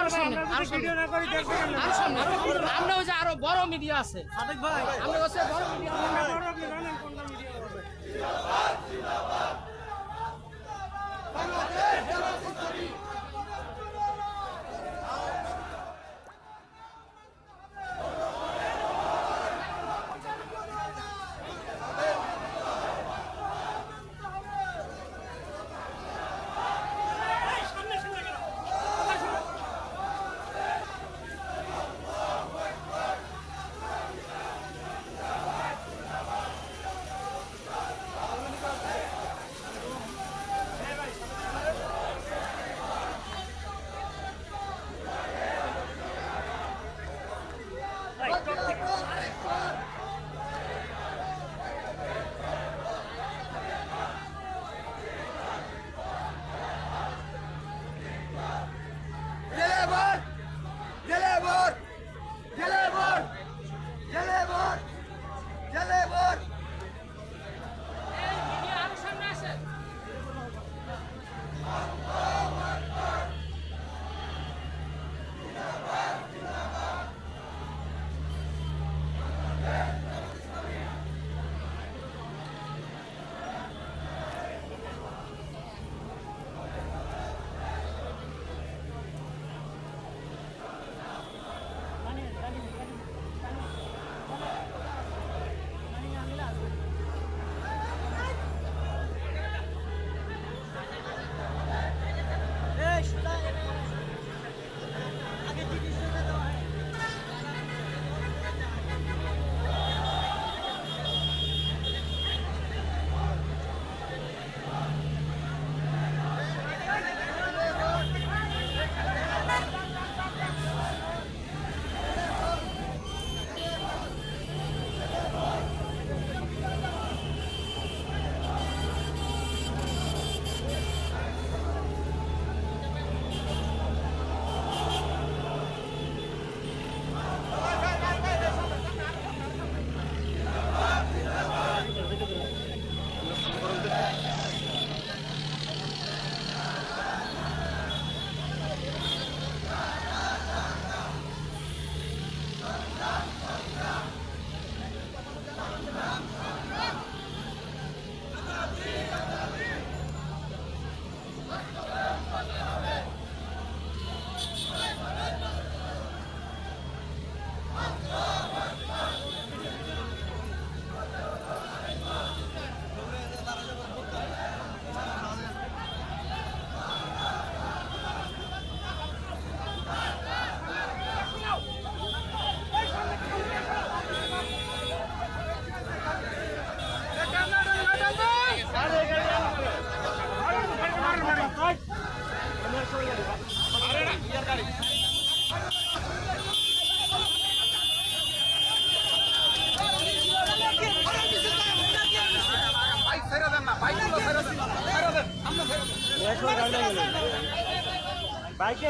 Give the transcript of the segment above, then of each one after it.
আরো সামনে আমরা ওই যে আরো বড় মিডিয়া আছে আমরা হচ্ছে বড় মিডিয়া বাইকে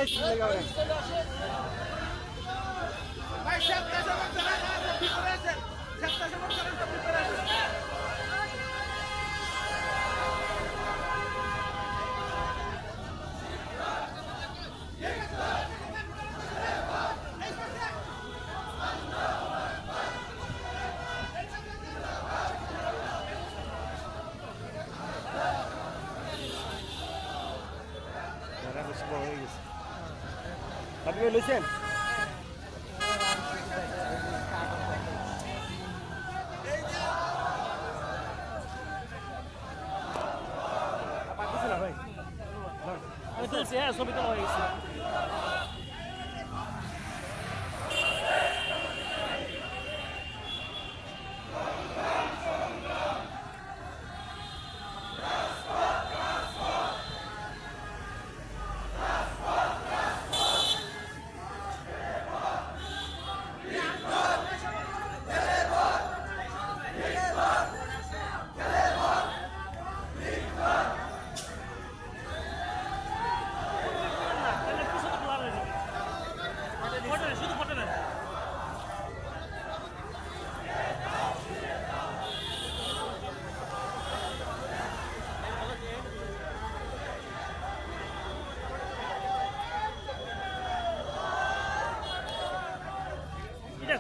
আপনি লইছেন ভাই ছবি তো হয়ে গেছে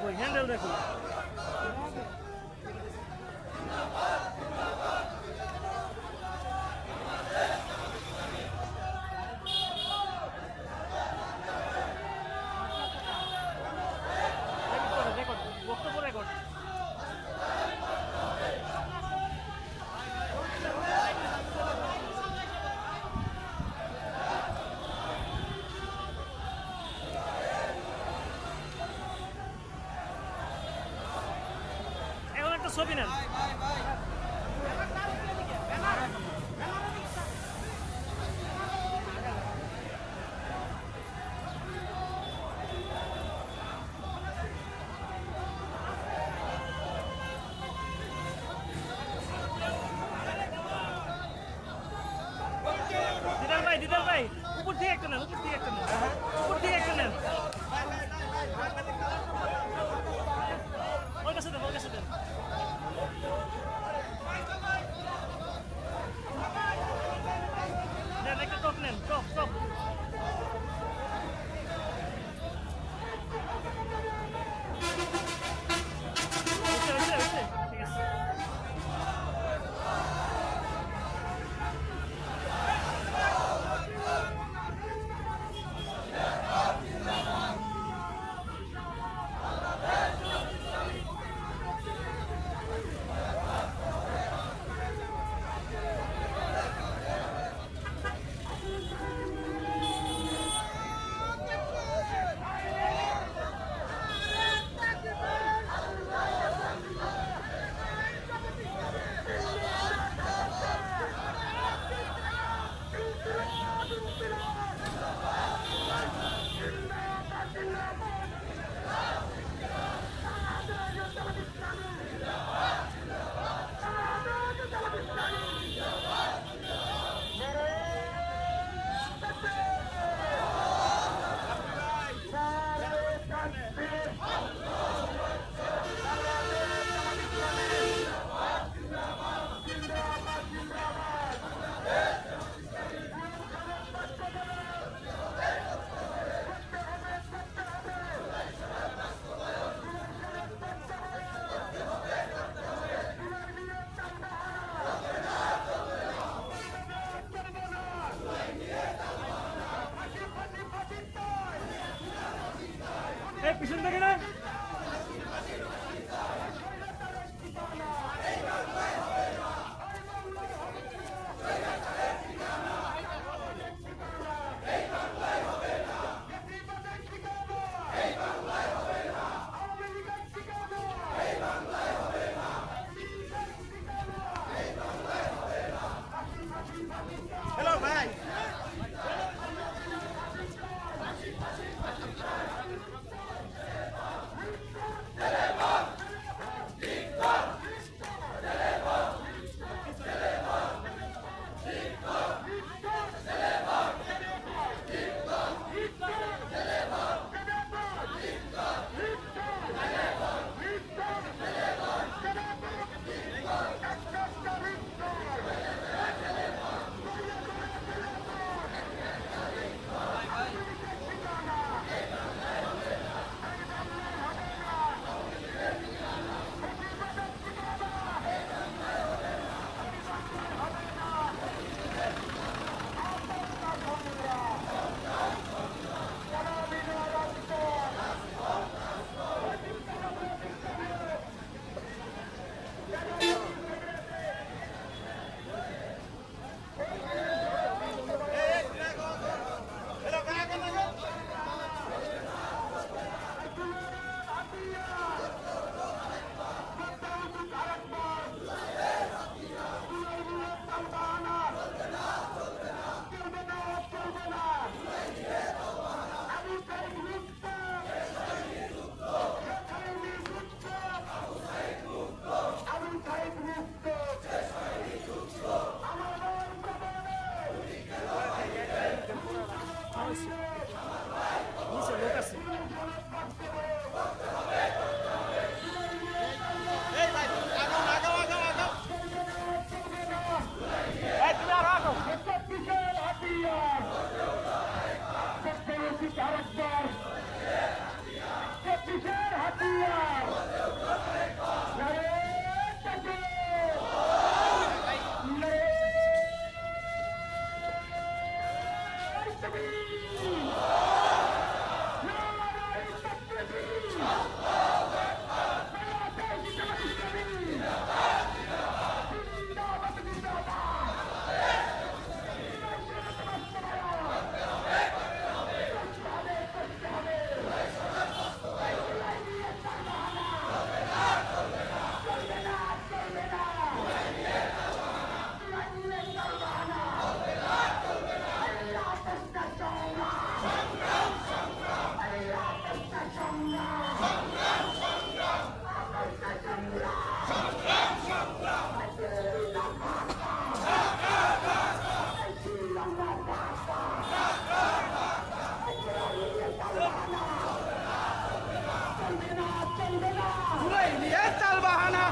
কই হ্যান্ডেল দেখো বক্তব্য রেকর্ড এখন একটা ছবি নেন দিদার ভাই উপর থেকে একটা নেন উপর থেকে একটা নেন ওর কাছে দেন একটা টপ নেন টপ ঠিক আছে পিছন থেকে না হ্যালো ভাই Happy জুলাই নিয়ে চাল বাহানা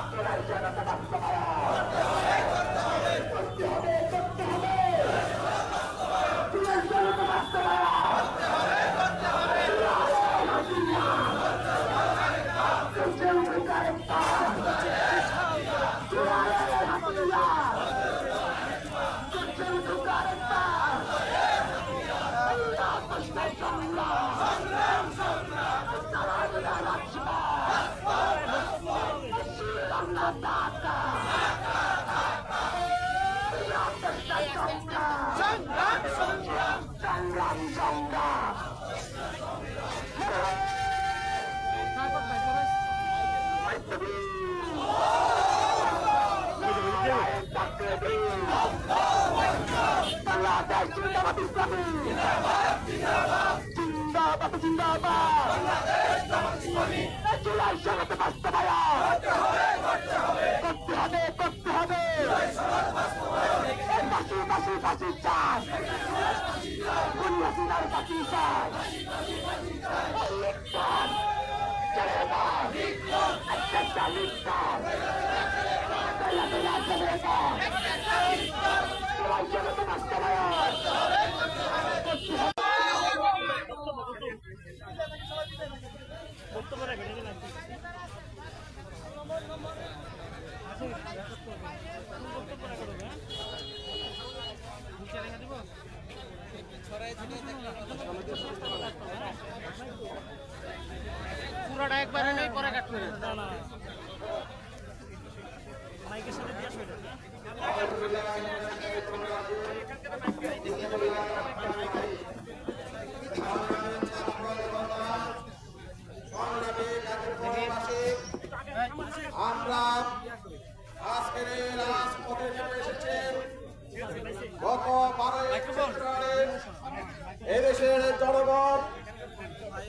জিন্দাবাদ জুলাই সনদ বাস্তবায়ন করতে হবে ফাঁসি চাই হাসিনার ফাঁসি চাই জুলাই সনদ বাস্তবায়ন বক্তব্য রাখেন এখানে আসুন। বক্তব্য রাখো তবে, হ্যাঁ? নিচে রেখে দিব? পুরোটা একবারে নেই পরে কাটবে না না মাইকের সাথে দিয়ে আসবে আমরা আজকের এই রাজপথে নেমে এসেছি গত 12 ফেব্রুয়ারি এদেশের জনগণ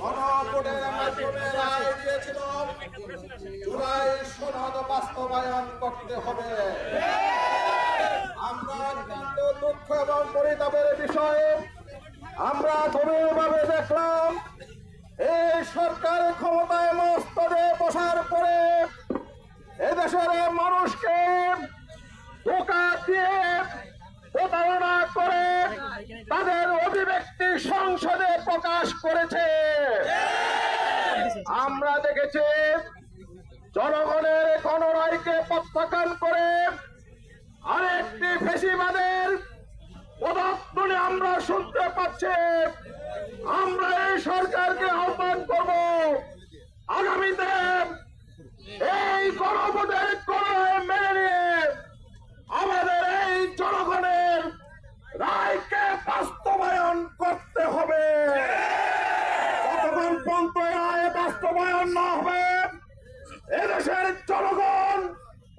গণভোটের মাধ্যমে রায় দিয়েছিল জুলাই সনদ বাস্তবায়ন করতে হবে। আমরা অত্যন্ত দুঃখ এবং পরিতাপের বিষয়ে আমরা গভীরভাবে দেখলাম এই সরকার ক্ষমতায় মস্তদে বসার পরে এদেশের মানুষকে ধোঁকা দিয়ে প্রতারণা করে তাদের অভিব্যক্তি সংসদে প্রকাশ করেছে। আমরা দেখেছি জনগণের গণরায়কে প্রত্যাখ্যান করে আরেকটি ফ্যাসিবাদের পদার্থনে আমরা শুনতে পাচ্ছি। আমরা এই সরকারকে আহ্বান করব আগামীতে এই গণভোটের গণরায় মেনে নিয়ে আমাদের এই জনগণের রায়কে বাস্তবায়ন করতে হবে। যতক্ষণ পর্যন্ত রায় বাস্তবায়ন না হবে এদেশের জনগণ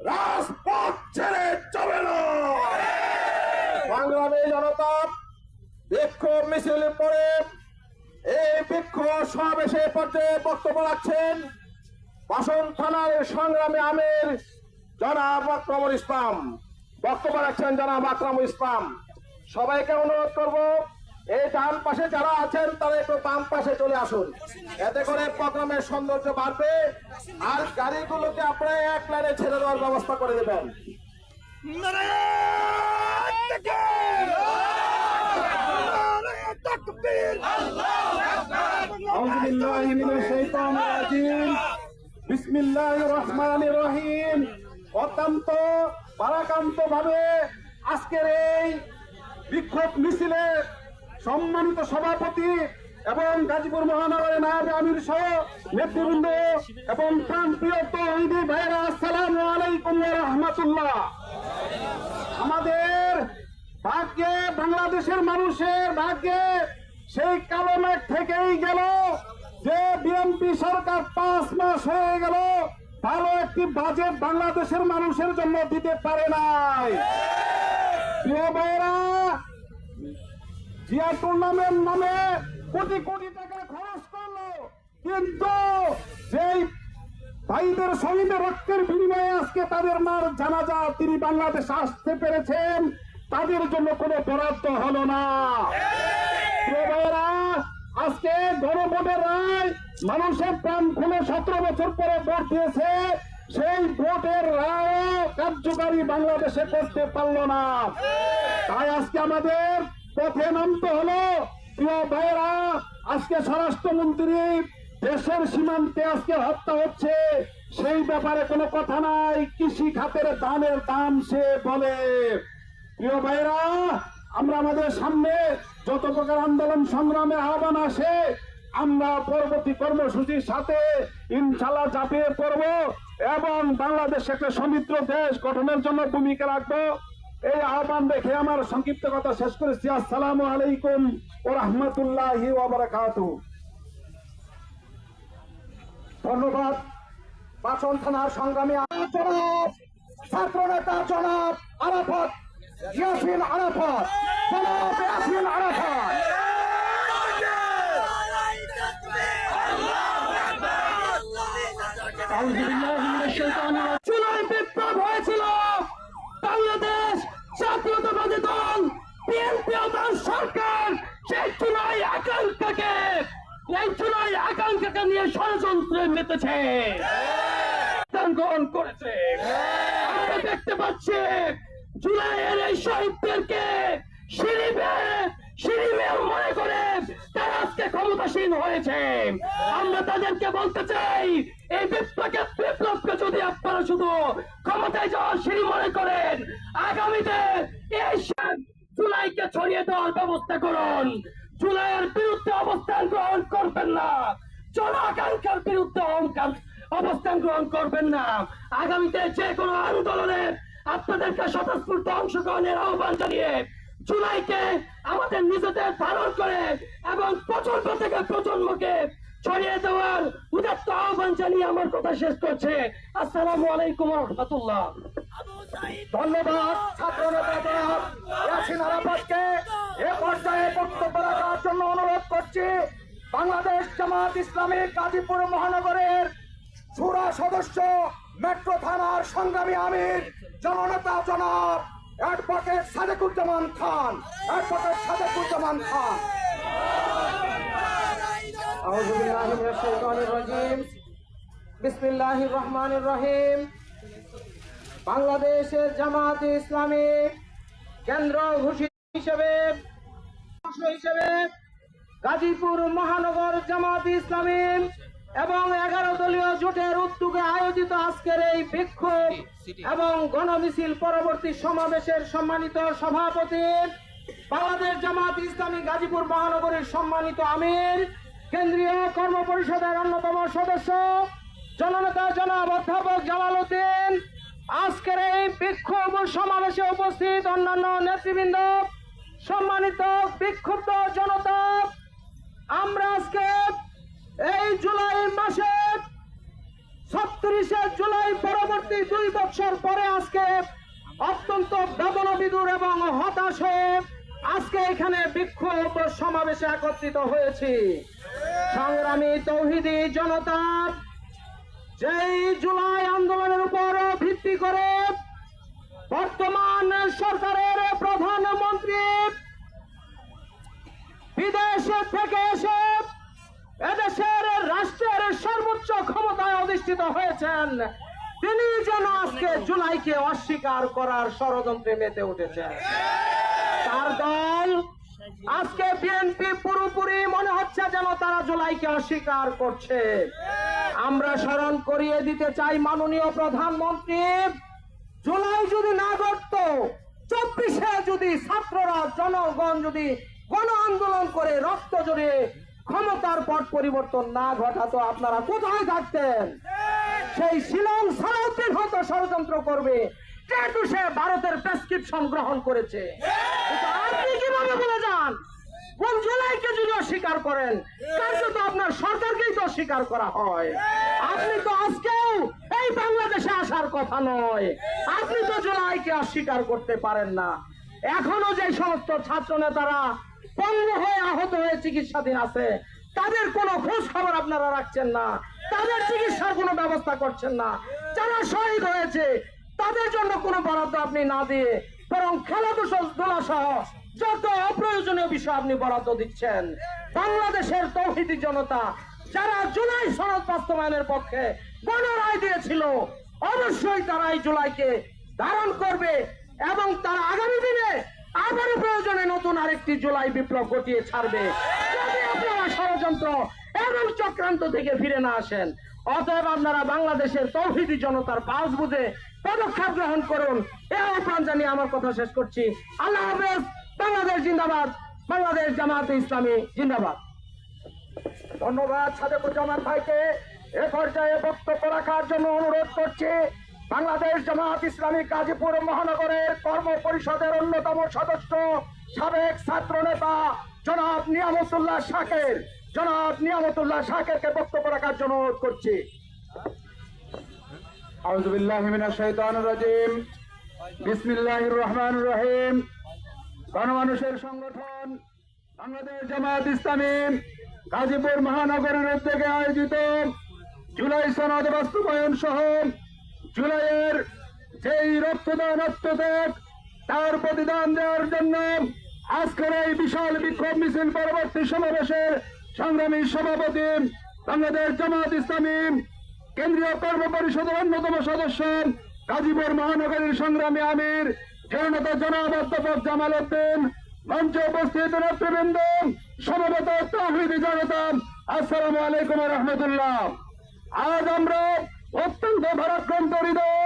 রাজপথ ছেড়ে যাবে না। সংগ্রামী জনতা বিক্ষোভ মিছিল পরে এই বিক্ষোভ সমাবেশে পর্যায়ে বক্তব্য রাখছেন বাসন থানার সংগ্রামী আমির জনাব আকরামুল ইসলাম। বক্তব্য রাখছেন জনাব আকরামুল ইসলাম। সবাইকে অনুরোধ করব এই ডান পাশে যারা আছেন তারা একটু বাম পাশে চলে আসুন, এতে করে প্রোগ্রামের সৌন্দর্য বাড়বে। আর গাড়িগুলোকে আপনারা এক লাইনে ছেড়ে দেওয়ার ব্যবস্থা করে দেবেন। বিসমিল্লাহির রহমানির রহিম। অত্যন্ত ভারাক্রান্ত ভাবে আজকের এই বিক্ষোভ মিছিলে সম্মানিত সভাপতি এবং গাজীপুর মহানগরের নায়েব আমির সহ নেতৃবৃন্দ এবং প্রান্তীয় তৌহিদি ভাইরা, আসসালামু আলাইকুম ওয়া রাহমাতুল্লাহ। আমাদের ভাগ্যে, বাংলাদেশের মানুষের ভাগ্যে সেই কালো মেঘ থেকেই গেল যে বিএনপি সরকার 5 মাস হয়ে গেল ভালো একটি বাজেট বাংলাদেশের মানুষের জন্য দিতে পারে নাই। প্রিয় ভাইরা, জিয়া টুর্নামেন্ট নামে কোটি কোটি টাকা খরচ করলো, কিন্তু যেই ভাইদের শহীদের রক্তের বিনিময়ে আজকে তাদের মার জানাজা তিনি বাংলাদেশে আসতে পেরেছেন, তাদের জন্য কোনো বরাদ্দ হলো না। প্রিয় ভাইরা, আজকে গণভোটের রায় মানুষের প্রাণ খুলে 17 বছর পরে ভোট দিয়েছে, সেই ভোটের রায় কার্যকারী বাংলাদেশে করতে পারলো না। তাই আজকে আমাদের পথে নামতে হলো। প্রিয় ভাইরা, আজকে স্বরাষ্ট্রমন্ত্রী দেশের সীমান্তে আজকে হত্যা হচ্ছে, সেই ব্যাপারে কোনো কথা নাই। কৃষি খাতের ধানের দাম সে বলে। প্রিয় ভাইরা, আমরা আমাদের সামনে যত প্রকার আন্দোলন সংগ্রামে আহ্বান আসে, আমরা পরবর্তী কর্মসূচির সাথে ইনশাআল্লাহ ঝাঁপিয়ে পড়ব এবং বাংলাদেশ একটা সমৃদ্ধ দেশ গঠনের জন্য ভূমিকা রাখবো। এই আহ্বান রেখে আমার সংক্ষিপ্ত কথা শেষ করেছি। আসসালামু আলাইকুম ওয়া রাহমাতুল্লাহি ওয়া বারাকাতুহু। ধন্যবাদ। বাসন থানার সংগ্রামী জনাব ছাত্র নেতা জনাব আরাফাত ইয়াসিন আরাফাত, জনাব ইয়াসিন আরাফাত। জুলাই বিপ্লব হয়েছিল, বাংলাদেশ জাতীয়তাবাদী দল বিএনপি সরকার সেই জুলাই আকাঙ্ক্ষাকে নিয়ে ষড়যন্ত্রে মেতেছে, গ্রহণ করেছে। আমরা দেখতে পাচ্ছি জুলাইয়ের এই শহীদদেরকে সিঁড়ি মনে করে তারা আজকে ক্ষমতাসীন হয়েছে। আমরা তাদেরকে বলতে চাই, এই বিপ্লবকে যদি আপনারা শুধু ক্ষমতায় যাওয়ার সিঁড়ি মনে করেন, আগামীতে এই জুলাইকে ছড়িয়ে দেওয়ার ব্যবস্থা করুন। জুলাইয়ের বিরুদ্ধে অবস্থান গ্রহণ করবেন না, জন আকাঙ্ক্ষার বিরুদ্ধে অবস্থান গ্রহণ করবেন না। আগামীতে যে কোনো আন্দোলনে আপনাদেরকে স্বতঃস্ফূর্ত অংশগ্রহণের আহ্বান জানিয়ে জুলাইকে আমাদের নিজেদের ধারণ করে এবং প্রজন্ম থেকে প্রজন্মকে ছড়িয়ে দেওয়ার উদাত্ত আহ্বান জানিয়ে আমার কথা শেষ করছে। আসসালামু আলাইকুম ওয়া রাহমাতুল্লাহ। ধন্যবাদ ছাত্র নেতা জনাব ইয়াসিন আরাফাতকে। এ পর্যায়ে বক্তব্য রাখার জন্য অনুরোধ করছি বাংলাদেশ জামাত ইসলামী গাজীপুর মহানগরের শুরা সদস্য, মেট্রো থানার সংগ্রামী আমির, জননেতা জনাব অ্যাডভোকেট সাদেকুজ্জামান খান। আউযু বিল্লাহি মিনাশ শাইতানির রাজীম। বিসমিল্লাহির রহমানির রহিম। বাংলাদেশের জামাত ইসলামী কেন্দ্র ঘোষিত হিসেবে গাজীপুর মহানগর জামাত ইসলামী এবং 11 দলীয় জোটের উদ্যোগে আয়োজিত আজকের এই বিক্ষোভ এবং গণমিছিল পরবর্তী সমাবেশের সম্মানিত সভাপতি, বাংলাদেশ জামাত ইসলামী গাজীপুর মহানগরের সম্মানিত আমির, কেন্দ্রীয় কর্ম পরিষদের অন্যতম সদস্য জননেতা জনাব অধ্যাপক জালাল উদ্দিন, আজকের এই বিক্ষোভ সমাবেশে উপস্থিত অন্যান্য নেতৃবৃন্দ, সম্মানিত বিক্ষুব্ধ জনতা, আমরা আজকে এই জুলাই মাসে 36 জুলাই পরবর্তী 2 বছর পরে আজকে অত্যন্ত বেদনাবিদুর এবং হতাশ হয়ে আজকে এখানে বিক্ষোভ সমাবেশে একত্রিত হয়েছি। সংগ্রামী তৌহিদি জনতা, যেই জুলাই আন্দোলনের উপর ভিত্তি করে বর্তমান সরকারের প্রধানমন্ত্রী বিদেশ থেকে এসে এদেশের রাষ্ট্রের সর্বোচ্চ ক্ষমতায় অধিষ্ঠিত হয়েছেন, তিনি যেন আজকে জুলাইকে অস্বীকার করার ষড়যন্ত্রে মেতে উঠেছেন। তার দল আজকে বিএনপি পুরোপুরি মনে হচ্ছে যেন তারা জুলাইকে অস্বীকার করছে। আমরা স্মরণ করিয়ে দিতে চাই মাননীয় প্রধানমন্ত্রী, জুলাই যদি না ঘটত, 24-এ যদি ছাত্ররা জনগণ যদি গণ আন্দোলন করে রক্ত জড়িয়ে ক্ষমতার পট পরিবর্তন না ঘটাতো আপনারা কোথায় থাকতেন? সেই শিলং সালাউদ্দিন হয়তো ষড়যন্ত্র করবে, যেহেতু সে ভারতের প্রেসক্রিপশন গ্রহণ করেছে। কিন্তু আপনি কিভাবে বলে যান কোন জুলাইকে যদি অস্বীকার করেন? কার্যত আপনার সরকারকেই তো অস্বীকার করা হয়। আপনি তো আজকেও এই বাংলাদেশে আসার কথা নয়, আপনি তো জুলাইকে অস্বীকার করতে পারেন না। এখনো যে সমস্ত ছাত্র নেতারা পঙ্গু হয়ে আহত হয়ে চিকিৎসাধীন আছে, তাদের কোনো খোঁজ খবর আপনারা রাখছেন না, তাদের চিকিৎসার কোনো ব্যবস্থা করছেন না। যারা শহীদ হয়েছে তাদের জন্য কোনো বরাদ্দ আপনি না দিয়ে বরং খেলাধুলা সহ যত অপ্রয়োজনীয় বিষয় আপনি বরাদ্দ দিচ্ছেন। বাংলাদেশের তৌহিদি জনতা যারা জুলাই সনদ বাস্তবায়নের পক্ষে গণরায় দিয়েছিল, অবশ্যই তারা এই জুলাইকে ধারণ করবে এবং তারা আগামী দিনে আবারও প্রয়োজনে নতুন আরেকটি জুলাই বিপ্লব ঘটিয়ে ছাড়বে, যদি আপনারা ষড়যন্ত্র এবং চক্রান্ত থেকে ফিরে না আসেন। অতএব আপনারা বাংলাদেশের তৌহিদি জনতার পাশ বুঝে পদক্ষেপ গ্রহণ করুন। এই আহ্বান জানিয়ে আমার কথা শেষ করছি। আল্লাহ হাফেজ। বাংলাদেশ জিন্দাবাদ। বাংলাদেশ জামায়াতে ইসলামী জিন্দাবাদ। ধন্যবাদ সাদেকুজ্জামান ভাইকে। এ পর্যায়ে বক্তব্য রাখার জন্য অনুরোধ করছি বাংলাদেশ জামায়াত ইসলামী গাজীপুর মহানগরের কর্ম পরিষদের অন্যতম সদস্য সাবেক ছাত্র নেতা জনাব নিয়ামতুল্লাহ শাকের। জনাব নিয়ামতুল্লাহ শাকেরকে বক্তব্য রাখার জন্য অনুরোধ করছি। আউযু বিল্লাহি মিনাশ শাইতানির রাজিম। বিসমিল্লাহির রহমানির রহিম। গণমানুষের সংগঠন বাংলাদেশ জামায়াত ইসলামী গাজীপুর মহানগরের উদ্যোগে আয়োজিত জুলাই সনদ বাস্তবায়ন সহ জুলাইয়ের যেই রক্তদান আত্মত্যাগ তার প্রতিদান দেওয়ার জন্য আজকের এই বিশাল বিক্ষোভ মিছিল পরবর্তী সমাবেশের সংগ্রামী সভাপতি বাংলাদেশ জামায়াত ইসলামী কেন্দ্রীয় কর্ম পরিষদের অন্যতম সদস্য গাজীপুর মহানগরীর সংগ্রামী আমির জনতা জনাব অধ্যাপক জামাল উদ্দিন, মঞ্চে উপস্থিত নেতৃবৃন্দ, সমবেত তাওহীদি জনতা, আসসালামু আলাইকুম ওয়া রাহমাতুল্লাহ। আজ আমরা অত্যন্ত ভারাক্রান্ত হৃদয়ে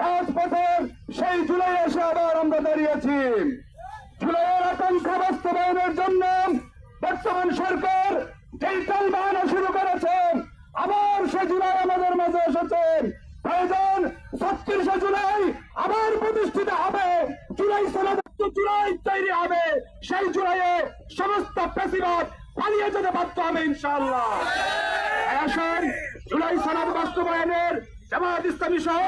রাজপথের সেই জুলাই এসে আবার আমরা দাঁড়িয়েছি। জুলাইয়ের আকাঙ্ক্ষা বাস্তবায়নের জন্য বর্তমান সরকার যেই টালবাহানা শুরু করেছেন, আবার সে জুলাই আমাদের মাঝে এসেছেন। প্রয়োজন ৩৬শে জুলাই আবার প্রতিষ্ঠিত হবে, জুলাই সনদ জুলাই তৈরি হবে, সেই জুলাইয়ে সমস্ত ফ্যাসিবাদ পালিয়ে যেতে বাধ্য হবে ইনশাআল্লাহ। আসুন জুলাই সনদ বাস্তবায়নের জামায়াত ইসলামী সহ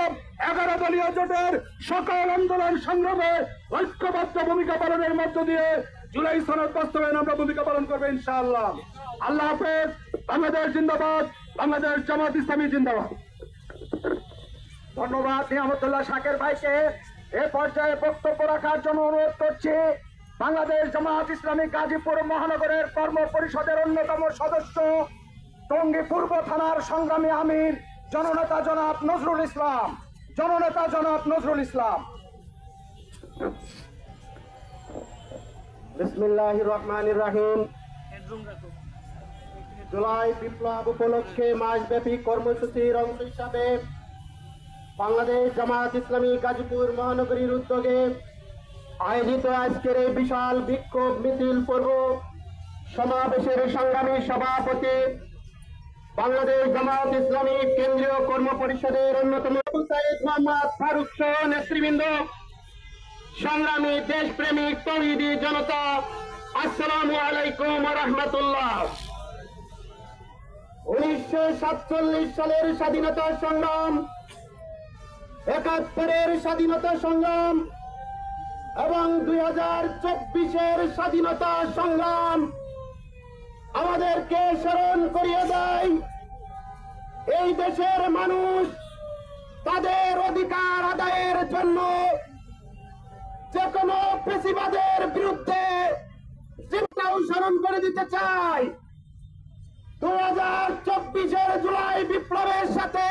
11 দলীয় জোটের সকল আন্দোলন সংগ্রামে ঐক্যবদ্ধ ভূমিকা পালনের মধ্য দিয়ে জুলাই সনদ বাস্তবায়নে আমরা ভূমিকা পালন করবো ইনশাআল্লাহ। আল্লাহ হাফেজ। বাংলাদেশ জিন্দাবাদ। বাংলাদেশ জামায়াত ইসলামী জিন্দাবাদ। ধন্যবাদ নিয়ামতুল্লাহ শাকের ভাইকে। এ পর্যায়ে বক্তব্য রাখার জন্য অনুরোধ করছি বাংলাদেশ জামায়াত ইসলামী গাজীপুর মহানগরের কর্ম পরিষদের অন্যতম সদস্য টঙ্গী পূর্ব থানার সংগ্রামী আমির জননেতা জনাব নজরুল ইসলাম। জননেতা জনাব নজরুল ইসলাম। বিসমিল্লাহির রহমানির রহিম। জুলাই বিপ্লব উপলক্ষে মাসব্যাপী কর্মসূচির অংশ হিসাবে বাংলাদেশ জামায়াত ইসলামী গাজীপুর মহানগরীর উদ্যোগে আয়োজিত আজকের এই বিশাল বিক্ষোভ মিছিল পূর্ব সমাবেশের সংগ্রামী সভাপতি বাংলাদেশ জামায়াত ইসলামী কেন্দ্রীয় কর্ম পরিষদের অন্যতম সৈয়দ মোহাম্মদ ফারুক সহ নেতৃবৃন্দ, সংগ্রামী দেশপ্রেমিক তৌহিদি জনতা, আসসালামু আলাইকুম ওয়া রাহমাতুল্লাহ। 1947 সালের স্বাধীনতা সংগ্রাম, 71-এর স্বাধীনতা সংগ্রাম এবং 2024-এর স্বাধীনতা সংগ্রাম আমাদেরকে স্মরণ করিয়ে দেয় এই দেশের মানুষ তাদের অধিকার আদায়ের জন্য যে কোনো ফ্যাসিবাদের বিরুদ্ধে চিন্তাও স্মরণ করে দিতে চাই। 2024-এর জুলাই বিপ্লবের সাথে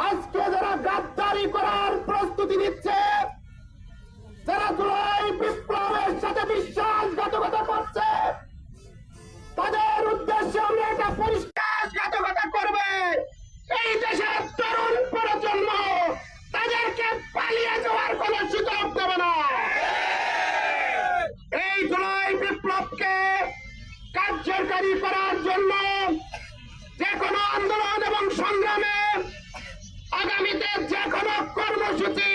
আজকে যারা গাদ্দারি করার প্রস্তুতি নিচ্ছে, যারা জুলাই বিপ্লবের সাথে বিশ্বাসঘাতকতা করছে, তাদের উদ্দেশ্যে আমরা একটা বিশ্বাসঘাতকতা করবে এই দেশের তরুণ প্রজন্ম, তাদেরকে পালিয়ে যাওয়ার কোন সুযোগ দেবে না। এই জুলাই বিপ্লবকে কার্যকরী করার জন্য যে কোনো আন্দোলন এবং সংগ্রামে আগামীতে যে কোনো কর্মসূচি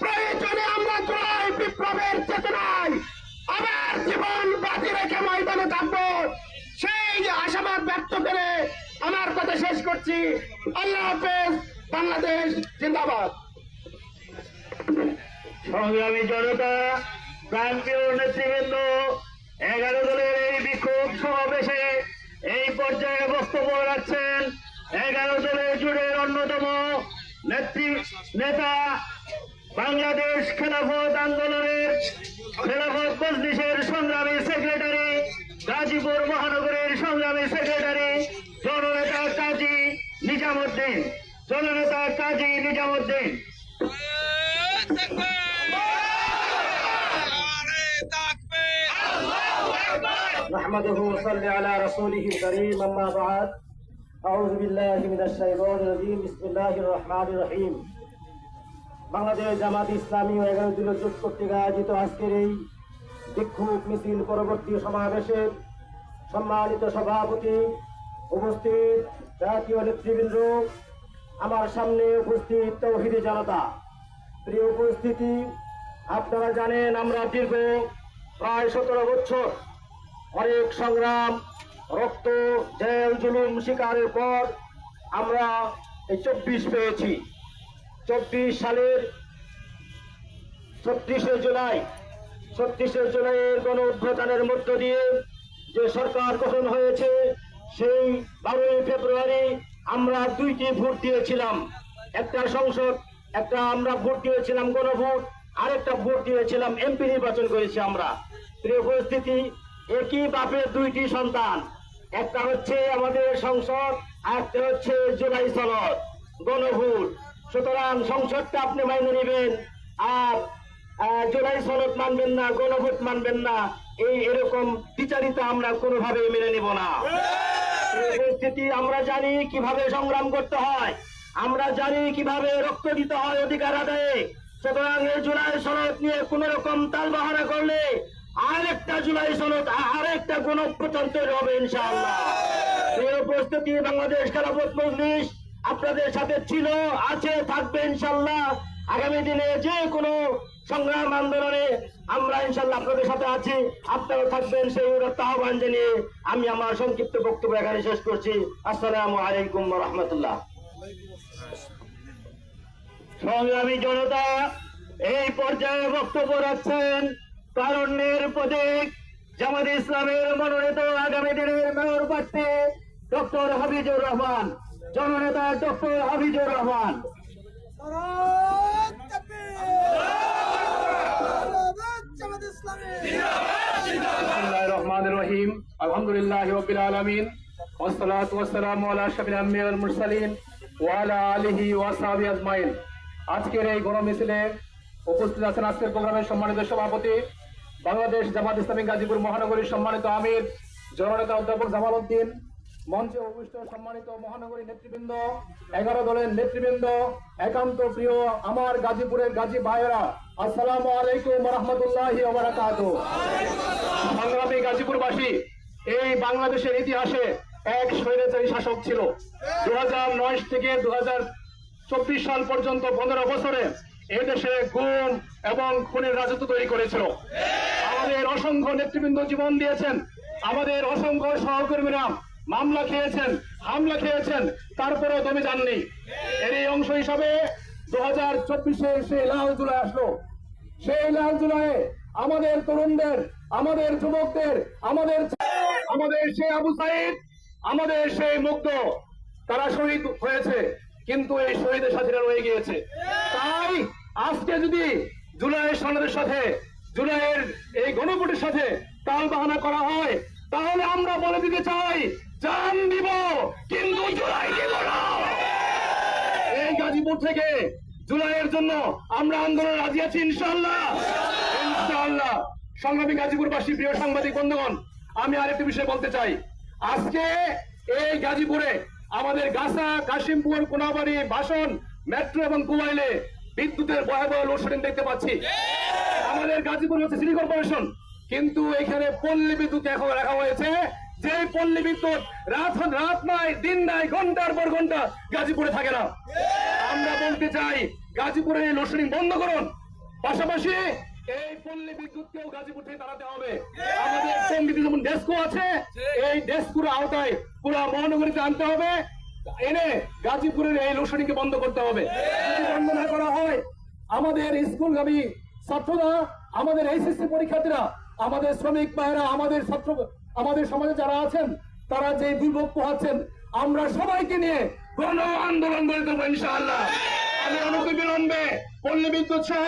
প্রয়োজনে আমরা জুলাই বিপ্লবের চেতনায় আবার জীবন বাজি রেখে ময়দানে থাকবো, সেই আশাবাদ ব্যক্ত করে আমার কথা শেষ করছি। আল্লাহ হাফেজ। বাংলাদেশ জিন্দাবাদ। সংগ্রামী জনতা, প্রান্তীয় নেতৃবৃন্দ, 11 দলের এই বিক্ষোভ সমাবেশে এই পর্যায়ে বক্তব্য রাখছেন 11 দলের জুড়ে অন্যতম নেতা, বাংলাদেশ খেলাফত আন্দোলনের খেলাফত মজলিসের সংগ্রামী সেক্রেটারি, গাজীপুর মহানগরের সংগ্রামী সেক্রেটারি, জননেতা কাজী নিজামুদ্দিন। نحمده ونصلي على رسوله الكريم أما بعد أعوذ بالله من الشيطان الرجيم بسم الله الرحمن الرحيم বাংলাদেশ জামাত ইসলামী ও 11 দলীয় জোট কর্তৃক আয়োজিত আজকের এই বিক্ষোভ মিছিল পরবর্তী সমাবেশের সম্মানিত সভাপতি, উপস্থিত জাতীয় নেতৃবৃন্দ, আমার সামনে উপস্থিত তৌহিদি জনতা, প্রিয় উপস্থিতি, আপনারা জানেন আমরা দীর্ঘ প্রায় 17 বছর অনেক সংগ্রাম, রক্ত, জেল জুলুম শিকারের পর আমরা এই 24 পেয়েছি। 24 সালের 36শে জুলাইয়ের গণ অভ্যুত্থানের মধ্য দিয়ে যে সরকার গঠন হয়েছে, সেই 12ই ফেব্রুয়ারি আমরা 2টি ভোট দিয়েছিলাম। একটা সংসদ, একটা আমরা ভোট দিয়েছিলাম গণভোট, আরেকটা ভোট দিয়েছিলাম এমপি নির্বাচন করেছি আমরা। প্রিয় উপস্থিতি, একই বাপের 2টি সন্তান, একটা হচ্ছে আমাদের সংসদ, আরেকটা হচ্ছে জুলাই সনদ, গণভোট। সুতরাং সংসদটা আপনি মাইনে নেবেন, আর জুলাই সনদ মানবেন না, গণভোট মানবেন না, এরকম বিচারিতা আমরা কোনোভাবে মেনে নিব না। পরিস্থিতি আমরা জানি কিভাবে সংগ্রাম করতে হয়, আমরা জানি কিভাবে রক্ত দিতে হয় অধিকার আদায়ে। সুতরাং এই জুলাই সনদ নিয়ে কোন রকম তালবাহানা করলে আরেকটা জুলাই সনদ, আরেকটা গণঅভ্যুত্থান তৈরি হবে ইনশাআল্লাহ। এই উপস্থিতি বাংলাদেশ খেলাফত মজলিস আপনাদের সাথে ছিল, আছে, থাকবে ইনশাআল্লাহ। আগামী দিনে যে কোনো সংগ্রাম আন্দোলনে আমরা ইনশাআল্লাহ আপনাদের সাথে আছি, আপনারা থাকবেন, সেই আহ্বান জানিয়ে আমি আমার সংক্ষিপ্ত বক্তব্য এখানে শেষ করছি। আসসালামু আলাইকুম ওয়া রাহমাতুল্লাহ। সংগ্রামী জনতা, এই পর্যায়ে বক্তব্য রাখছেন তারুণ্যের প্রতীক, জামাত ইসলামের মনোনীত আগামী দিনের মেয়র প্রার্থী ডক্টর হাফিজুর রহমান, জননেতা ডক্টর হাফিজুর রহমান। বিসমিল্লাহির রহমানির রহিম। আলহামদুলিল্লাহি রাব্বিল আলামিন, ওয়াসসালাতু ওয়াসসালামু আলা আশরাফিল আম্বিয়া ওয়াল মুরসালিন ওয়া আলা আলিহি ওয়া সাহবিহি আজমাইন। আজকের এই গণমিছিলে উপস্থিত আছেন আজকের প্রোগ্রামের সম্মানিত সভাপতি, বাংলাদেশ জামাত ইসলামী গাজীপুর মহানগরীর সম্মানিত আমির জননেতা অধ্যাপক জামাল উদ্দিন, মঞ্চে উপবিষ্ট সম্মানিত মহানগরী নেতৃবৃন্দ, 11 দলের নেতৃবৃন্দ, একান্ত প্রিয় আমার গাজীপুরের গাজী ভাইয়েরা, আসসালামু আলাইকুম ওয়া রাহমাতুল্লাহি ওয়া বারাকাতুহু। সংগ্রামী গাজীপুরবাসী, এই বাংলাদেশের ইতিহাসে এক স্বৈরাচারী শাসক ছিল। 2009 থেকে 2024 সাল পর্যন্ত 15 বছরে এদেশে গুম এবং খুনের রাজত্ব তৈরি করেছিল। আমাদের অসংখ্য নেতৃবৃন্দ জীবন দিয়েছেন, আমাদের অসংখ্য সহকর্মীরা মামলা খেয়েছেন, হামলা খেয়েছেন, তারপরেও দমে যাননি। এরই অংশ হিসাবে 2024-এ সেই লাল জুলাই আসলো। সেই লাল জুলাইয়ে আমাদের তরুণদের, আমাদের যুবকদের, আমাদের সেই আবু সাইদ, আমাদের সেই মুগ্ধ, তারা শহীদ হয়েছে, কিন্তু এই শহীদের সাথীরা রয়ে গিয়েছে। তাই আজকে যদি জুলাই সনদের সাথে, জুলাইয়ের এই গণভোটের সাথে তাল বাহানা করা হয়, তাহলে আমরা বলে দিতে চাই, জান দিব কিন্তু জুলাই দিব না। এই গাজীপুর থেকে জুলাইয়ের জন্য আমরা আন্দোলন রাজি আছি ইনশাআল্লাহ, ইনশাআল্লাহ। সংগ্রামী গাজীপুরবাসী, প্রিয় সাংবাদিক বন্ধুগণ, আমি আরেকটি বিষয় বলতে চাই। আজকে এই গাজীপুরে আমাদের গাছা, কাশিমপুর, কোনাবাড়ি, বাসন, মেট্রো এবং কুয়াইলে বিদ্যুতের ভয়াবহ লোডশেডিং দেখতে পাচ্ছি। আমাদের গাজীপুর হচ্ছে সিটি কর্পোরেশন, কিন্তু এখানে পল্লী বিদ্যুৎ এখন রাখা হয়েছে, যে পল্লী বিদ্যুৎ রাত নাই দিন নাই ঘন্টার পর ঘন্টা গাজীপুরে থাকে না। আমরা বলতে চাই গাজীপুরের এই লোডশেডিং বন্ধ করুন, পাশাপাশি এই পল্লী বিদ্যুৎকেও গাজীপুর থেকে তাড়াতে হবে। আমাদের টঙ্গীতে যেমন ডেস্কো আছে, এই ডেস্কোর আওতায় পুরো মহানগরীতে আনতে হবে, এনে গাজীপুরের এই লোডশেডিং কে বন্ধ করতে হবে। যদি বন্ধ না করা হয়, আমাদের স্কুলগামী ছাত্ররা, আমাদের এইচএসসি পরীক্ষার্থীরা, আমাদের শ্রমিক ভাইয়েরা, আমাদের ছাত্র, আমাদের সমাজে যারা আছেন, তারা যে দুর্ভোগ পোহাচ্ছেন, আমরা সবাইকে নিয়ে গণ আন্দোলন গড়ে দেবো ইনশাআল্লাহ। আমি অনতিবিলম্বে পল্লী বিদ্যুৎ সহ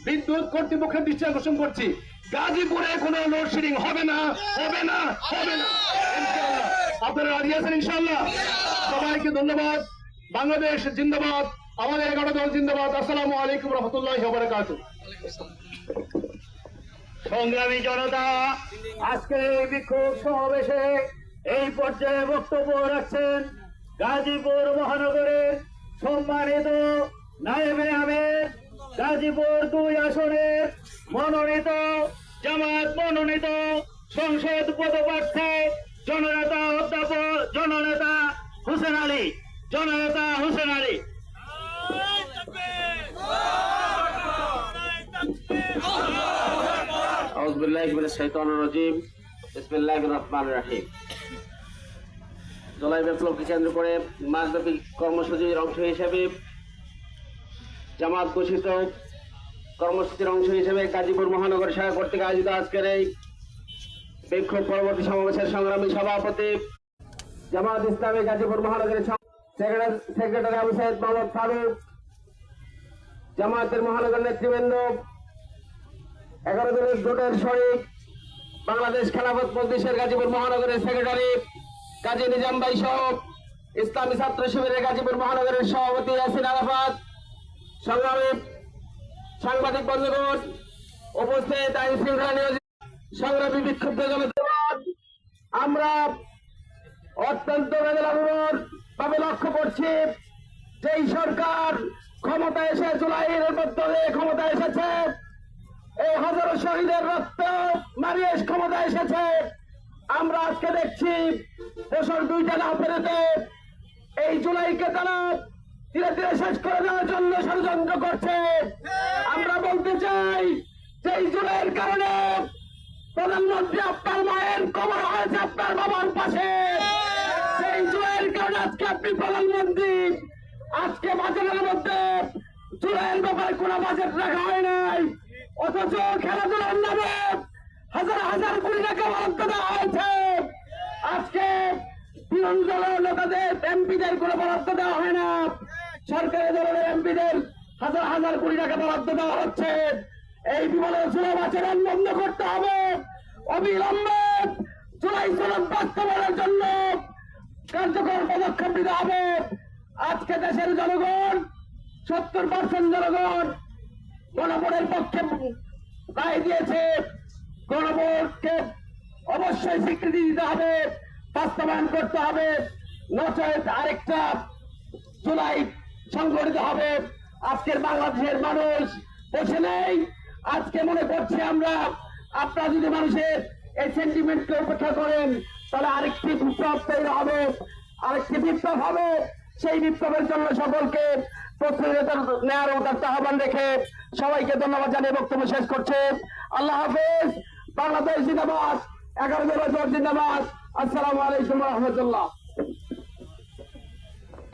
বিদ্যুৎ কর্তৃপক্ষের দৃষ্টি আকর্ষণ করছি, গাজীপুরে কোনো লোডশেডিং হবে না, হবে না, হবে না ইনশাআল্লাহ। আপনারা রাজি আছেন ইনশাআল্লাহ? সবাইকে ধন্যবাদ। বাংলাদেশ জিন্দাবাদ, আমাদের 11 দল জিন্দাবাদ। আসসালামু আলাইকুম রহমতুল্লাহি ওয়া বারাকাতুহু। সংগ্রামী জনতা, আজকে এই বিক্ষোভ সমাবেশে এই পর্যায়ে বক্তব্য রাখছেন গাজীপুর মহানগরের সম্মানিত নায়েবে আমির, গাজীপুর 2 আসনের মনোনীত, জামাত মনোনীত সংসদ পদপ্রার্থী জননেতা অধ্যাপক জননেতা হোসেন আলী, জননেতা হোসেন আলী। জুলাই বিপ্লবকে কেন্দ্র করে মাসব্যাপী কর্মসূচির অংশ হিসেবে জামাত ঘোষিত কর্মসূচির অংশ হিসেবে গাজীপুর মহানগর শাখা কর্তৃক আয়োজিত আজকের এই বিক্ষোভ পরবর্তী সমাবেশের সংগ্রামী সভাপতি জামাত ইসলামী গাজীপুর মহানগরের সেক্রেটারি আবু সাইদ মোহাম্মদ ফারুক, জামাতের মহানগর নেতৃবৃন্দ, 11 দলের জোটের শরিক বাংলাদেশ খেলাফত মজলিসের গাজীপুর মহানগরের সেক্রেটারি কাজী নিজাম ভাই সহ ইসলামী ছাত্র শিবিরের গাজীপুর মহানগরের সভাপতি ইয়াসিন আরাফাত, সংগ্রামী সাংবাদিক বন্ধুগণ, উপস্থিত আইন শৃঙ্খলা নিয়োজিত সংগ্রামী বিক্ষুব্ধ জনতা, আমরা অত্যন্ত বেদনাপূর্ণ ভাবে লক্ষ্য করছি, যেই সরকার ক্ষমতা এসে জুলাইয়ের মধ্যে ক্ষমতা এসেছে, এই হাজারো শহীদের রক্ত মারিয়ে ক্ষমতা এসেছে, আমরা আজকে দেখছি বছর 2টা না পেরেতে এই জুলাইকে তারা ধীরে ধীরে শেষ করে দেওয়ার জন্য ষড়যন্ত্র করছে। আমরা বলতে চাই যে এই জুলাইয়ের কারণে প্রধানমন্ত্রী আপনার মায়ের কবর হয়েছে আপনার বাবার পাশে, সেই জুলাইয়ের কারণে আজকে আপনি প্রধানমন্ত্রী, আজকে বাজেটের মধ্যে জুলাইয়ের ব্যাপারে কোনো বাজেট রাখা হয় নাই, অথচ খেলাধুলার নামে হাজার হাজার কোটি টাকা বরাদ্দ দেওয়া হয়েছে। আজকে বিরোধী দলের নেতাদের এমপিদের কোনো বরাদ্দ দেওয়া হয় না, সরকারি দলের এমপিদের হাজার হাজার কোটি টাকা বরাদ্দ দেওয়া হচ্ছে। এই বিমানের সুলভ আচরণ বন্ধ করতে হবে, অবিলম্বে জুলাই সনদ বাস্তবায়নের জন্য কার্যকর পদক্ষেপ নিতে হবে। আজকে দেশের জনগণ 70% জনগণ গণভোটের পক্ষে রায় দিয়েছে, গণভোটকে অবশ্যই স্বীকৃতি দিতে হবে, বাস্তবায়ন করতে হবে, নচেত আরেকটা জুলাই সংগঠিত হবে। আজকের বাংলাদেশের মানুষ বসে নেই, আজকে মনে করছি আমরা, আপনারা যদি মানুষের এই সেন্টিমেন্টকে উপেক্ষা করেন তাহলে আরেকটি বিপ্লব তৈরি হবে, আরেকটি বিপ্লব হবে। সেই বিপ্লবের জন্য সকলকে প্রস্তুতি নেওয়ার উদাত্ত আহ্বান রেখে সবাইকে ধন্যবাদ জানিয়ে বক্তব্য শেষ করছে। আল্লাহ হাফেজ। বাংলাদেশ জিন্দাবাদ, 11 দল জোট জিন্দাবাদ। আসসালামু আলাইকুম রহমতুল্লাহ।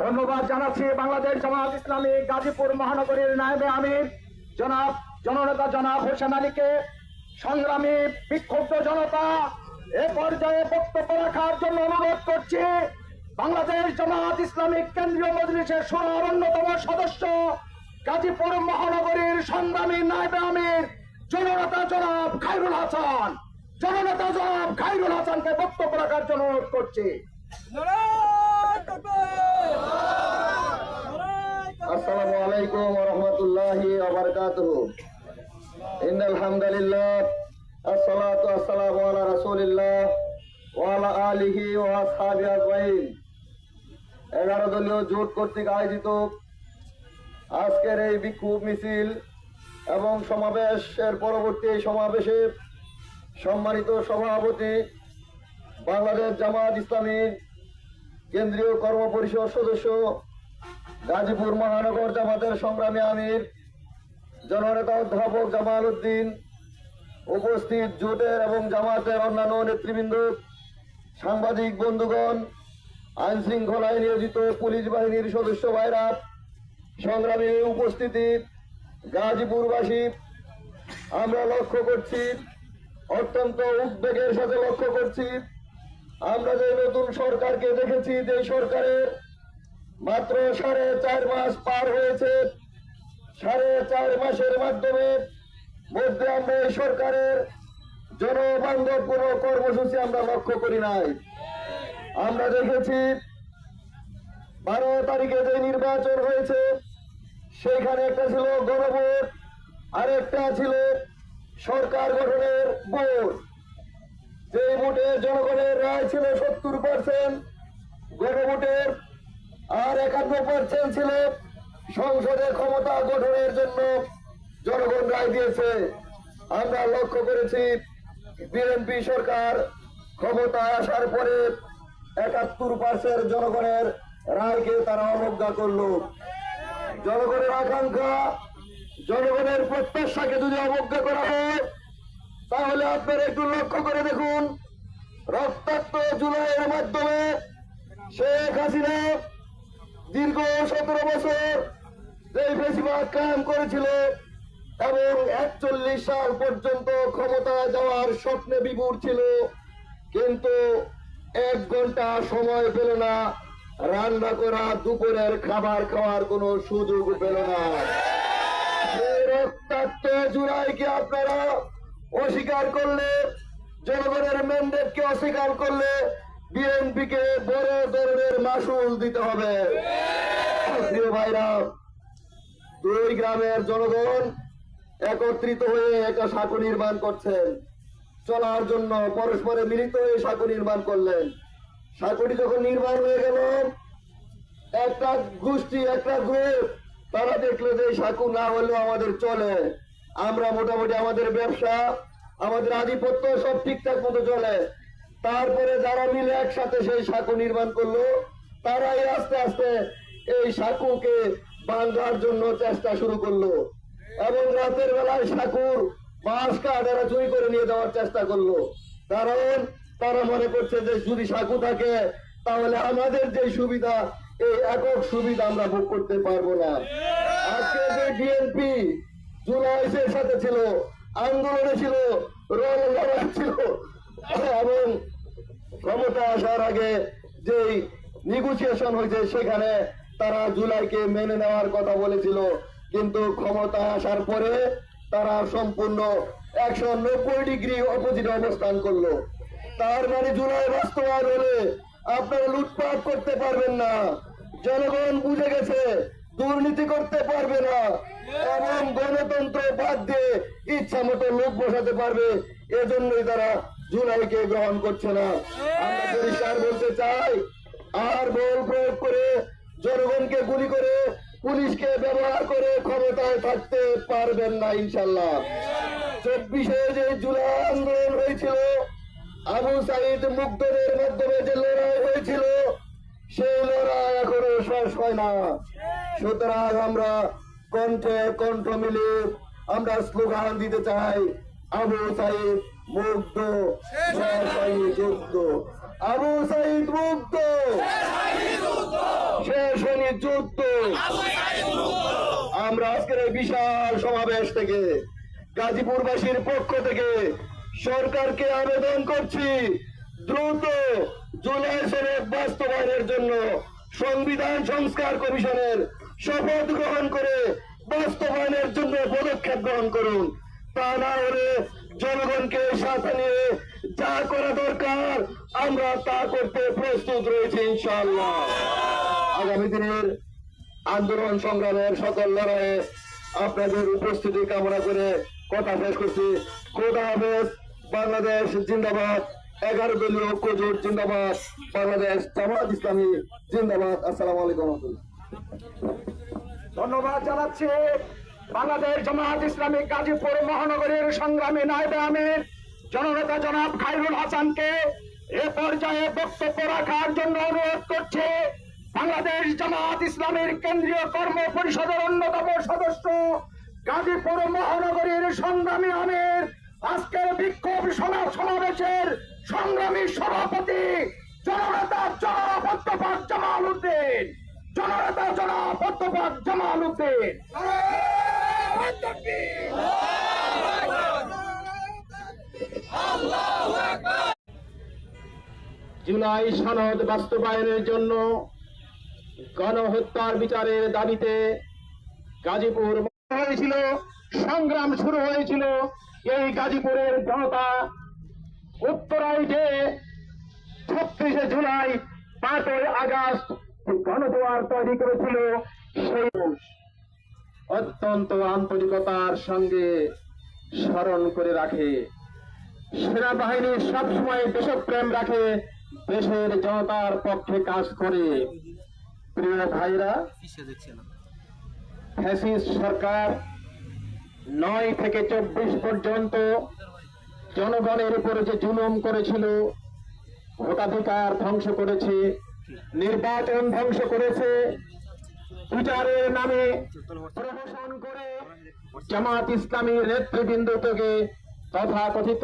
ধন্যবাদ জানাচ্ছি বাংলাদেশ জামাত ইসলামী গাজীপুর মহানগরীর নায়েবে আমির জননেতা জনাব হোসেন আলীকে। সংগ্রামী বিক্ষুব্ধ জনতা, এ পর্যায়ে বক্তব্য রাখার জন্য অনুরোধ করছি বাংলাদেশ জামাত ইসলামী কেন্দ্রীয় মজলিসের শুরার অন্যতম সদস্য, গাজীপুর মহানগরীর সংগ্রামী নায়েবে আমির জননেতা জনাব খায়রুল হাসান, জননেতা জনাব খায়রুল হাসানকে বক্তব্য রাখার জন্য অনুরোধ করছি। আসসালামু আলাইকুম ওয়া রাহমাতুল্লাহি ওয়া বারাকাতুহু। ইন্নাল হামদুলিল্লাহ, আসসালাতু ওয়াসসালামু আলা রাসূলিল্লাহ ওয়া আলা আলিহি ওয়া আসহাবিহি আজমাইন। 11 দলীয় জোট কর্তৃক আয়োজিত আজকের এই বিক্ষোভ মিছিল এবং সমাবেশের পরবর্তী সমাবেশে সম্মানিত সভাপতি, বাংলাদেশ জামাত ইসলামীর কেন্দ্রীয় কর্মপরিষদ সদস্য, গাজীপুর মহানগর জামাতের সংগ্রামী আমির জননেতা অধ্যাপক জামাল উদ্দিন, উপস্থিত জোটের এবং জামাতের অন্যান্য নেতৃবৃন্দ, সাংবাদিক বন্ধুগণ, আইন শৃঙ্খলায় নিয়োজিত পুলিশ বাহিনীর সদস্য ভাইরা, সংগ্রামী উপস্থিতি, গাজীপুরবাসী, আমরা লক্ষ্য করছি, অত্যন্ত উদ্বেগের সাথে লক্ষ্য করছি, আমরা যে নতুন সরকারকে দেখেছি, যে সরকারের মাত্র 4.5 মাস পার হয়েছে, 4.5 মাসের মধ্যে আমরা এই সরকারের জনবান্ধব কোন কর্মসূচি আমরা লক্ষ্য করি নাই। আমরা দেখেছি 12 তারিখে যে নির্বাচন হয়েছে সেখানে একটা ছিল গণভোট, আরেকটা ছিল সরকার গঠনের ভোট। যে ভোটে জনগণের রায় ছিল 70% গণভোটের, আর 51% ছিল সংসদে ক্ষমতা গঠনের জন্য জনগণ রায় দিয়েছে। আমরা লক্ষ্য করেছি বিএনপি সরকার ক্ষমতায় আসার পরে 71% জনগণের রায়কে তারা অবজ্ঞা করলো। জনগণের আকাঙ্ক্ষা, জনগণের প্রত্যাশাকে যদি অবজ্ঞা করা হয় তাহলে আপনারা একটু লক্ষ্য করে দেখুন, রক্তাক্ত জুলাইয়ের মাধ্যমে শেখ হাসিনা দীর্ঘ 17 বছর যে ফেসিবাদ কায়েম করেছিল এবং 41 সাল পর্যন্ত ক্ষমতায় যাওয়ার স্বপ্নে বিভোর ছিল, কিন্তু 1 ঘন্টা সময় পেল না, রান্না করা দুপুরের খাবার খাওয়ার কোনো সুযোগ পেল না। এই রক্তাক্ত জুলাইকে আপনারা অস্বীকার করলে, জনগণের ম্যান্ডেটকে অস্বীকার করলে বিএনপিকে বড় ধরনের মাসুল দিতে হবে। প্রিয় ভাইরা, 2 গ্রামের জনগণ একত্রিত হয়ে একটা সাঁকো নির্মাণ করছেন, চলার জন্য পরস্পরে মিলিত হয়ে সাঁকো নির্মাণ করলেন। সাঁকোটি যখন নির্মাণ হয়ে গেল, একটা গোষ্ঠী, একটা গ্রুপ, তারা দেখলো যে সাঁকো না হলেও আমাদের চলে, আমরা মোটামুটি আমাদের ব্যবসা, আমাদের আধিপত্য সব ঠিকঠাক মতো চলে। তারপরে যারা মিলে একসাথে সেই সাঁকো নির্মাণ করলো, তারাই আস্তে আস্তে এই সাঁকোকে ভাঙার জন্য চেষ্টা শুরু করলো এবং রাতের বেলায় সাঁকোর বাঁশ কাঠ এরা চুরি করে নিয়ে যাওয়ার চেষ্টা করলো। কারণ তারা মনে করছে যে যদি সাঁকো থাকে তাহলে আমাদের যে সুবিধা, এই একক সুবিধা আমরা ভোগ করতে পারবো না। আজকে যে বিএনপি জুলাইয়ের সাথে ছিল, আন্দোলনে ছিল, রোল লড়াই ছিল এবং ক্ষমতা আসার আগে যে নেগোসিয়েশন হয়েছে সেখানে তারা জুলাইকে মেনে নেওয়ার কথা বলেছিল, কিন্তু ক্ষমতা আসার পরে তারা সম্পূর্ণ 190 ডিগ্রি অপোজিট অবস্থান করলো। তার মানে জুলাই বাস্তবায়ন হলে আপনারা লুটপাট করতে পারবেন না, জনগণ বুঝে গেছে দুর্নীতি করতে পারবে না এবং গণতন্ত্র বাদ দিয়ে ইচ্ছা মতো লোক বসাতে পারবে, এজন্যই তারা জুলাইকে গ্রহণ করছে না। আমরা পরিষ্কার বলতে চাই, আর বল প্রয়োগ করে, জনগণকে গুলি করে, পুলিশকে ব্যবহার করে ক্ষমতায় থাকতে পারবেন না ইনশাল্লাহ। 24-এ যে জুলাই আন্দোলন হয়েছিল, আবু সাইদ মুগ্ধদের মাধ্যমে যে লড়াই হয়েছিল, সেই লড়াই এখনো শেষ হয় না। সুতরাং আমরা কণ্ঠে কণ্ঠ মিলে আমরা স্লোগান দিতে চাই, আবু সাইদ মুগ্ধ, শেষ হয়নি যুদ্ধ। আবু সাইদ মুগ্ধ, শেষ হয়নি যুদ্ধ। আমরা আজকের এই বিশাল সমাবেশ থেকে গাজীপুরবাসীর পক্ষ থেকে সরকারকে আবেদন করছি, দ্রুত জুলাই সনদ বাস্তবায়নের জন্য সংবিধান সংস্কার কমিশনের শপথ গ্রহণ করে বাস্তবায়নের জন্য পদক্ষেপ গ্রহণ করুন। তা না হলে জনগণকে সাথে নিয়ে যা করা দরকার আমরা তা করতে প্রস্তুত রয়েছি ইনশাআল্লাহ। আগামী দিনের আন্দোলন সংগ্রামের সকল লড়াইয়ে আপনাদের উপস্থিতি কামনা করে কথা শেষ করছি। খোদা হাফেজ। বাংলাদেশ জিন্দাবাদ। 11 দলীয় ঐক্য জোট জিন্দাবাদ। বাংলাদেশ জামাত ইসলামী জিন্দাবাদ। আসসালামু আলাইকুম। ধন্যবাদ জানাচ্ছি বাংলাদেশ জামাত ইসলামী গাজীপুর মহানগরীর সংগ্রামী নায়েবে আমির জননেতা জনাব খায়রুল হাসানকে এ পর্যায়ে বক্তব্য রাখার জন্য অনুরোধ করছে বাংলাদেশ জামাত ইসলামের কেন্দ্রীয় কর্ম পরিষদের অন্যতম সদস্য গাজীপুর মহানগরীর সংগ্রামী আমির আজকের বিক্ষোভ সমাবেশের সংগ্রামী সভাপতি জননেতা জনাব অধ্যাপক জামাল উদ্দিন। জননেতা জনাব অধ্যাপক জামাল উদ্দিন। জুলাই সনদ বাস্তবায়নের জন্য গণহত্যার বিচারের দাবিতে গাজীপুর হয়েছিল, সংগ্রাম শুরু হয়েছিল। এই গাজীপুরের জনতা উত্তরায় যে 36শে জুলাই 5ই আগস্ট গণদুয়ার তৈরি করেছিল, সেই অত্যন্ত আন্তরিকতার সঙ্গে স্মরণ করে রাখে। সেনাবাহিনী সবসময় দেশপ্রেম রাখে, দেশের জনতার পক্ষে কাজ করে। প্রিয় ভাইরা, ফ্যাসিস্ট সরকার 9 থেকে 24 পর্যন্ত জনগণের উপরে যে জুলুম করেছিল, ভোটাধিকার ধ্বংস করেছে, নির্বাচন ধ্বংস করেছে, বিচারের নামে প্রহসন করে জামাত ইসলামীর নেতৃবৃন্দ থেকে তথাকথিত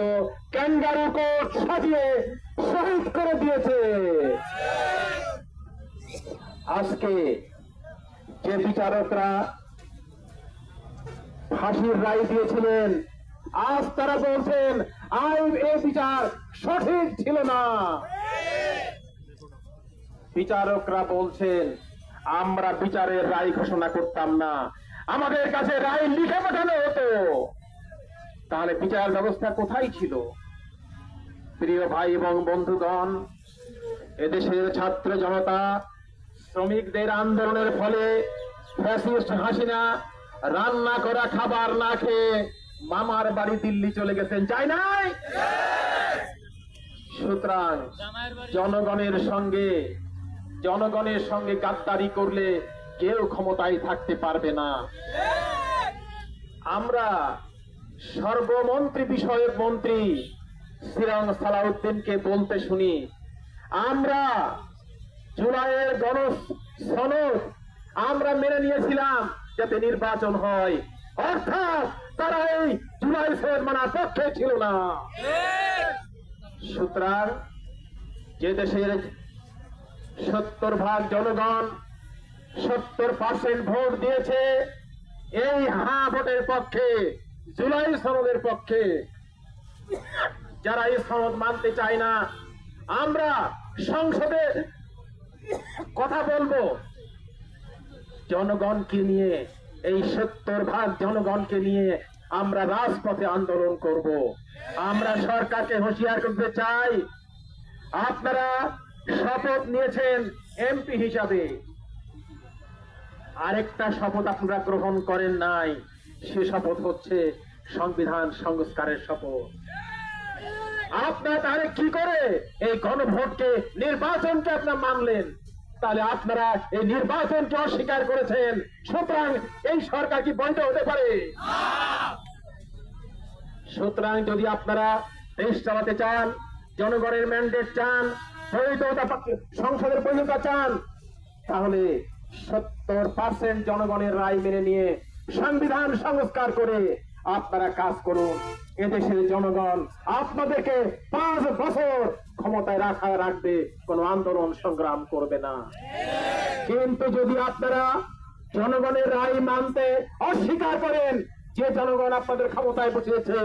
ক্যাঙ্গারু কোর্ট সাজিয়ে শহীদ করে দিয়েছে। আজকে যে বিচারকরা ফাঁসির রায় দিয়েছিলেন, আজ তারা বলছেন এই বিচার সঠিক ছিল না। বিচারকরা বলছেন আমরা বিচারের রায় ঘোষণা করতাম না, আমাদের কাছে রায় লিখে পাঠানো হতো। তাহলে বিচার ব্যবস্থা কোথায় ছিল? প্রিয় ভাই এবং বন্ধুগণ, এদেশের ছাত্র জনতা শ্রমিকদের আন্দোলনের ফলে ফ্যাসিস্ট হাসিনা রান্না করা খাবার না খেয়ে মামার বাড়ি দিল্লি চলে গেছেন, চাই নাই? সুতরাং জনগণের সঙ্গে গাদ্দারি করলে কেউ ক্ষমতায় থাকতে পারবে না। আমরা সর্বমন্ত্রী বিষয়ক মন্ত্রী সিরাং সালাউদ্দিনকে বলতে শুনি, আমরা জুলাইয়ের গণসনদ আমরা মেনে নিয়েছিলাম যাতে নির্বাচন হয়, অর্থাৎ তারা এই জুলাই সনদ মানার পক্ষে ছিল না। সুতরাং যে দেশের 70% জনগণ 70% ভোট দিয়েছে এই হ্যাঁ ভোটের পক্ষে, জুলাই সনদের পক্ষে, যারা এই সনদ মানতে চায় না, আমরা সংসদে কথা বলবো জনগণকে নিয়ে, এই 70% জনগণকে নিয়ে আমরা রাজপথে আন্দোলন করব। আমরা সরকারকে হুঁশিয়ার করতে চাই, আপনারা শপথ নিয়েছেন এমপি হিসাবে, আরেকটা শপথ আপনারা গ্রহণ করেন নাই, সে শপথ হচ্ছে সংবিধান সংস্কারের শপথ। আপনারা তাহলে কি করে এই গণভোটকে, নির্বাচনকে আপনারা মানলেন? তাহলে আপনারা এই নির্বাচনকে অস্বীকার করেছেন। সুতরাং এই সরকার কি বৈধ হতে পারে? সুতরাং যদি আপনারা দেশ চালাতে চান, জনগণের ম্যান্ডেট চান, বৈধতা সংসদের বৈধতা চান, তাহলে 70% জনগণের রায় মেনে নিয়ে সংবিধান সংস্কার করে আপনারা কাজ করুন। এদেশের জনগণ আপনাদেরকে 5 বছর ক্ষমতায় রাখবে, কোন আন্দোলন সংগ্রাম করবে না। কিন্তু যদি আপনারা জনগণের রায় মানতে অস্বীকার করেন, যে জনগণ আপনাদের ক্ষমতায় বসিয়েছে,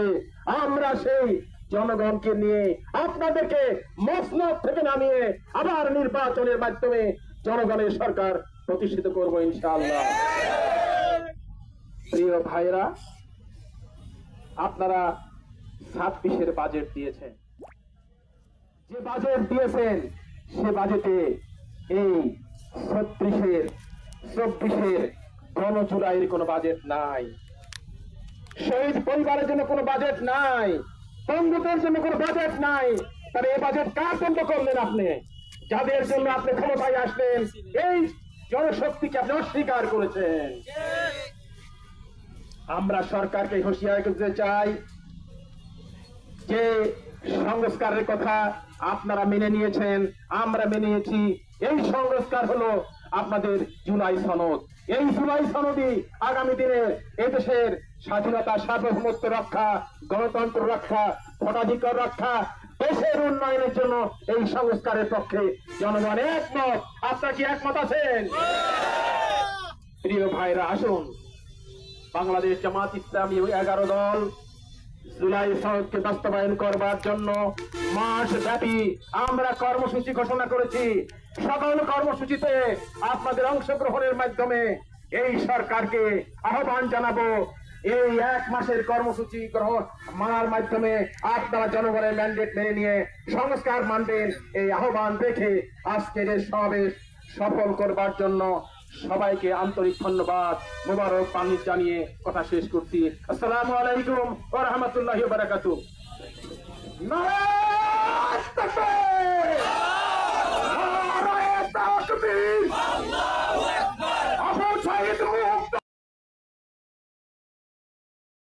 আমরা সেই জনগণকে নিয়ে আপনাদেরকে মসনদ থেকে নামিয়ে আবার নির্বাচনের মাধ্যমে জনগণের সরকার প্রতিষ্ঠিত করব ইনশাআল্লাহ। প্রিয় ভাইরা, আপনারা 26-এর বাজেট দিয়েছেন, যে বাজেট দিয়েছেন সে বাজেটে এই 36-এর 24-এর গণজুলাইয়ের কোনো বাজেট নাই, শহীদ পরিবারের জন্য কোনো বাজেট নাই, বন্ধুদের জন্য কোনো বাজেট নাই। তাহলে এই বাজেট কার জন্য করলেন আপনি? যাদের জন্য আপনি ক্ষমতায় আসলেন, এই জনশক্তিকে আপনি অস্বীকার করেছেন। আমরা সরকারকে হুঁশিয়ার করতে চাই, যে সংস্কারের কথা আপনারা মেনে নিয়েছেন, আমরা মেনে নিয়েছি। এই সংস্কার হলো আপনাদের জুলাই সনদ। এই জুলাই সনদই আগামী দিনে এদেশের স্বাধীনতা, সার্বভৌমত্ব রক্ষা, গণতন্ত্র রক্ষা, ভোটাধিকার রক্ষা, দেশের উন্নয়নের জন্য এই সংস্কারের পক্ষে জনগণ একমত। আপনারা কি একমত আছেন? প্রিয় ভাইরা, আসুন বাংলাদেশ জামাত ইসলামী 11 দল জুলাই সনদকে বাস্তবায়ন করবার জন্য মাস ব্যাপী আমরা কর্মসূচি ঘোষণা করেছি। সকল কর্মসূচিতে আপনাদের অংশগ্রহণের মাধ্যমে এই সরকারকে আহ্বান জানাবো, এই 1 মাসের কর্মসূচি গ্রহণ মানার মাধ্যমে আপনারা জনগণের ম্যান্ডেট মেনে নিয়ে সংস্কার মানবেন। এই আহ্বান রেখে আজকের এই সমাবেশ সফল করবার জন্য সবাইকে আন্তরিক ধন্যবাদ, মোবারক পানি জানিয়ে কথা শেষ করছি। আসসালামু আলাইকুম ওয়া রাহমাতুল্লাহি ওয়া বারাকাতুহু। নারে